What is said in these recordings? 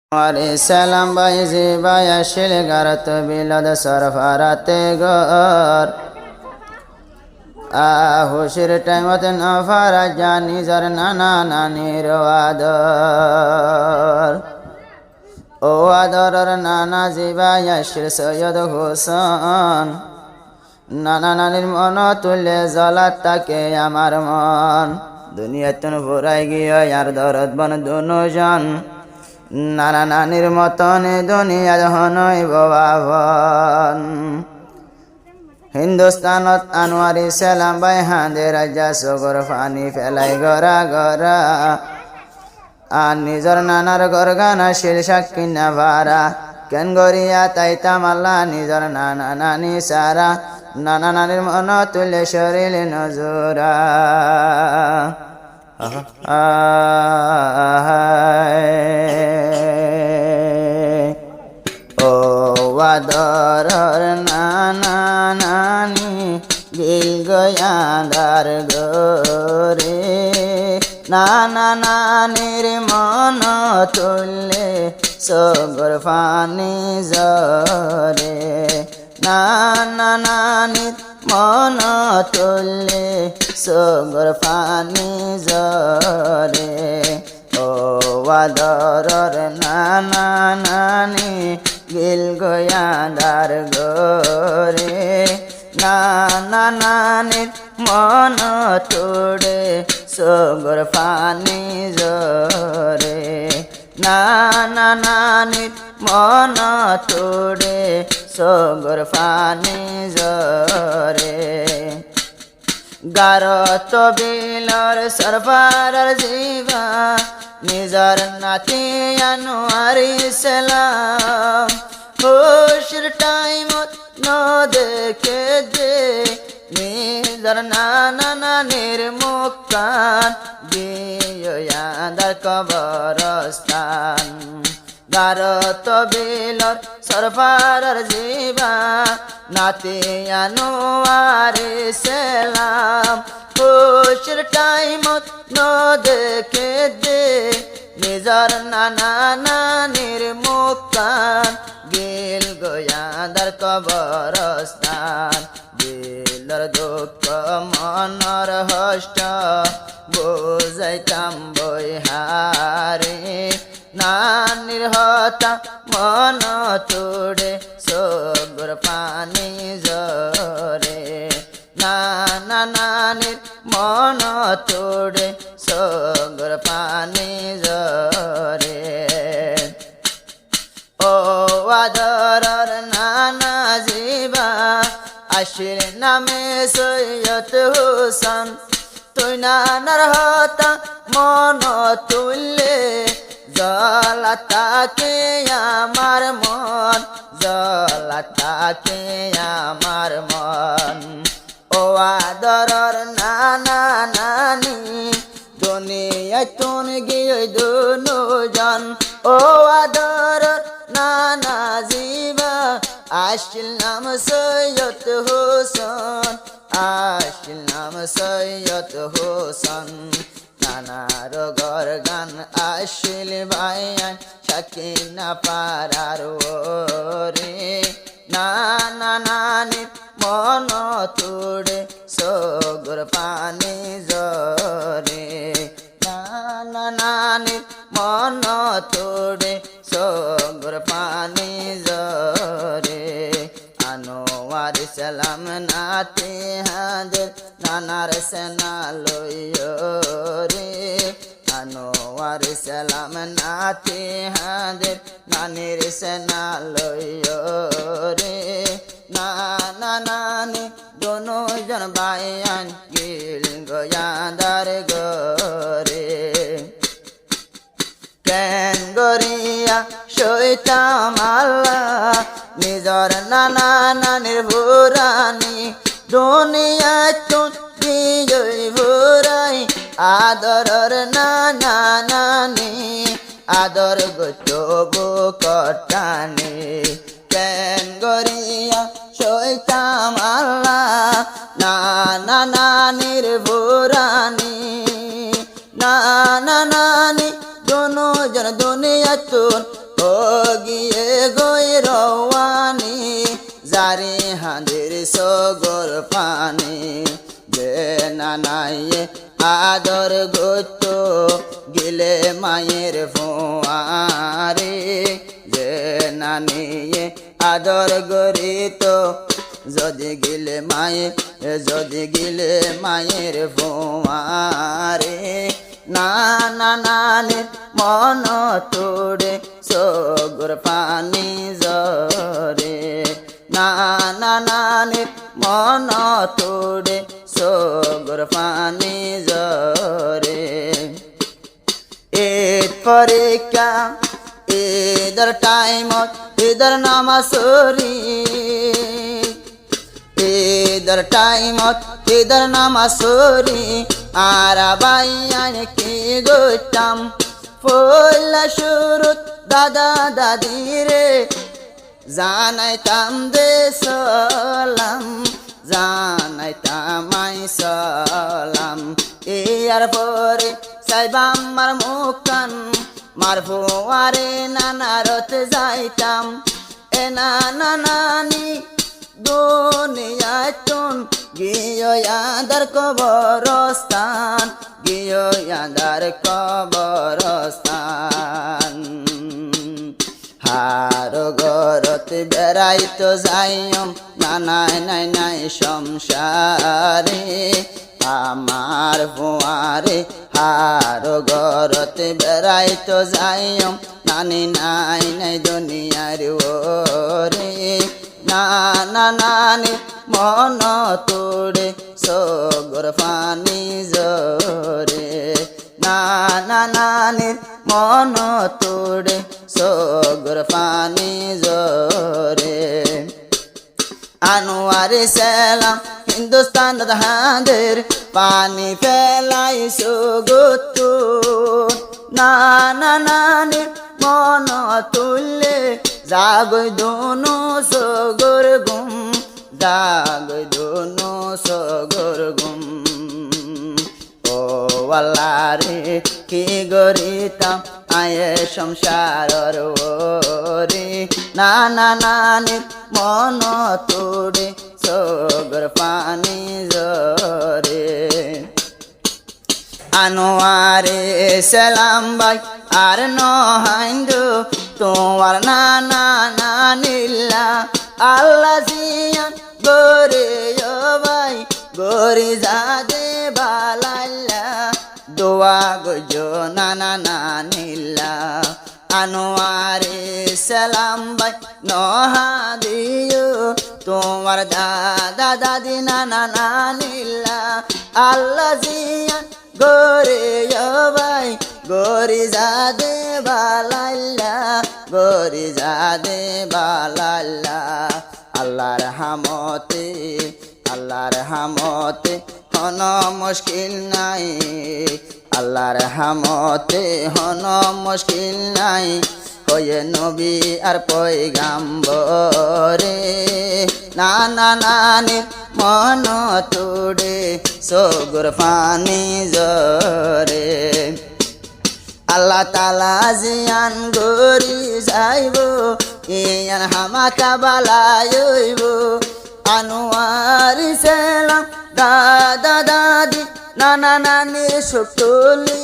সালাম বাইজি বায়াশিল গারত বিলাদ সরফারাতে গর হুশির টাইমত নফারা জানি জর নানা নানির আদর ও আদরর নানা জিবায়াশির সৈয়দ হোসেন নানা নানির মন তুলে জলাত তাকে আমার মন দুনিয়াতুন ভরাই গিয়ে আর দরদ বন দুজন নানা নানির মতন দুনিয়ার হনই বাবন হিন্দুস্তানত আনোয়ারি সালাম বাই হাঁদে রাজা সগর ফানি ফেলাই গড়া গড়া আর নিজর নানার গরগানা শিল সাক্ষী না ভারা কেন গরিয়া তাইতাম আল্লাহ নিজর নানা নানি সারা নানা নানির মন তুলে শরীর নজরা ও আদরর নানা নানি গিল গয়াদার গরে নানা নানির মন তুলে সগর ফানি জরে নানা নানির মন তুলে সগর ফানি জরে ও আদরর নানা নানি গিল গয়াদার গরে নানা নানির মন তোড়ে সগর ফানি জরে নানা নানির মন তোড়ে সগর ফানি জরে গারত বিলর সরফারার জিবা নিজর নাতি আনোয়ারি সালাম হুশির টাইমত ন দেখে দে নিজর নানা নানির মুখান গিয়াদার কবরস্থান গারত বিলর সরফারার জিবা নাতি আনোয়ারি সালাম হুশির টাইমত ন দেখে দে নিজর নানা নানির মুখান গিল গয়াদার কবরস্থান দিলর দুঃখ মনর হষ্ট বুঝাইতাম বই হারে নানির হতা মন তোড়ে সগর পানি জরে নানা নানির মন তোড়ে সগর পানি জরে ও আদরর নানা জিবা আশির নামে সৈয়দ হোসেন তুই নানার হতা মন তুললে জলাতাকে আমার মন জলাতাকে আমার মন ও আদরর নানা নানি দুনিয়ায় তুন গিয়ে দুজন ও আদরর নানা জিবা আশিল নাম সৈয়দ হোসেন আশিল নাম সৈয়দ হোসেন নানার গর গান আশিল ভাইয়ান সাকিনা পারার ওরে নানা নানি মন তোড়ে সগর পানি জরে নানা নানি মন তোড়ে সগর পানি জরে আনোয়ার সালাম নাতি হাঁদের নানার সেনা লইয় রে আনোয়ার সালাম নাতি হাঁদের নানির সেনা লইয় রে নানা নানি দুজন ভাইয়ান গিল গয়াদার গরে কেন গরিয়া সইতাম আল্লাহ নিজর নানা নানির ভুরানি দুনিয়া তুই ভুরাই আদরর নানা নানি আদর গো কটানি কেন গরিয়া সইতাম আল্লাহ নানা নানির ভুরানি নানা নানি দুজন দুনিয়া তুন ও বাড়ি হাঁদের সগর পানি যে নানাইয়ে আদর গত গিলে মায়ের ফোয়ারে যে নানিয়ে আদর গরিত যদি গিলে মায়ের ফোয়ারে নানির মন তোড়ে সগর পানি জরে নানির মন তোড়ে সগর পানি জরে ঈদ পরীক্ষা ঈদের টাইমত ঈদের নামাজরি ঈদের টাইমত ঈদের নামাজরি আর বাইয়ান কি গইতাম পয়লা শুরুত দাদা দাদি রে জানাইতাম দে সালাম জানাইতাম আই সালাম ইয়ার পরে সাইবাম মার মুখান মার ফুয়ারে নানারত যাইতাম এ নানি দুনিয়ায় তুন গিয়ে আদার কবরস্থান গিয়ে আদার কবরস্থান হার গরত বেড়াইতো যাইম নানাই নাই সংসারে আমার ফুয়ারে হার গরত বেড়াইতো যাইম নানি নাই দুনিয়ার ওরে নানি মন তোড়ে সগর পানি জরে নানির মন তোড়ে সগর পানি জরে আনোয়ারে সালাম হিন্দুস্তান হাঁদের পানি ফেলাই সুগুতু নানির মন তুললে জাগই দোনো সগর গুম জাগই দোনো সগর গুম ও আল্লাহ রে কি গরিতাম আয়ে সংসারর ওরে নানির মন তোড়ে সগর পানি জরে আনোয়ারে সালাম ভাই আর নহাইন্দু তোমার নানিল্লা আল্লাহ জিয়ান গরে ভাই গরি যাদে বালাল্লা দোয়া গজো নানিল্লা আনোয়ারে সালাম ভাই নহা দিও তোমার দাদা দাদি নানিল্লা আল্লাহ জিয়ান গরে ভাই গরি যাদে বালাল্লা গরি যাদে বালাল্লা আল্লাহর হামতে হন মুশকিল নাই আল্লাহর হামতে হন মুশকিল নাই হয়ে নবী আর পয়গাম্বরে নানির মন তোড়ে সগর পানি জরে আল্লাহ তালা জিয়ান গরি যাইব ইয়ান হামাকা বালাইব আনোয়ার সালাম দাদা দাদি নানির সুকলি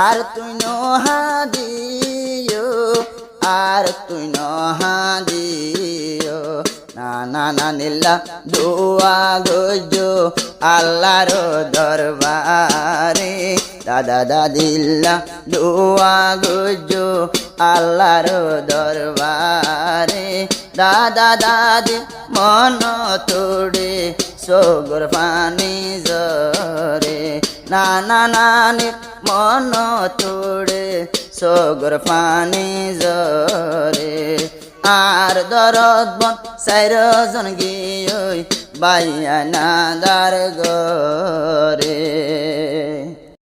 আর তুই নহা দিও আর তুই নহা দিও নানিল্লা দোয়া গজো আল্লাহর দরবারে দাদা দাদিল্লা দোয়া গজো আল্লাহর দরবারে দাদা দাদি মন তোড়ে সগর পানি জরে নানির মন তোড়ে সগর পানি জরে আর দরদ বন সাইরজন গিয়ে বাইয়া নাদার গরে।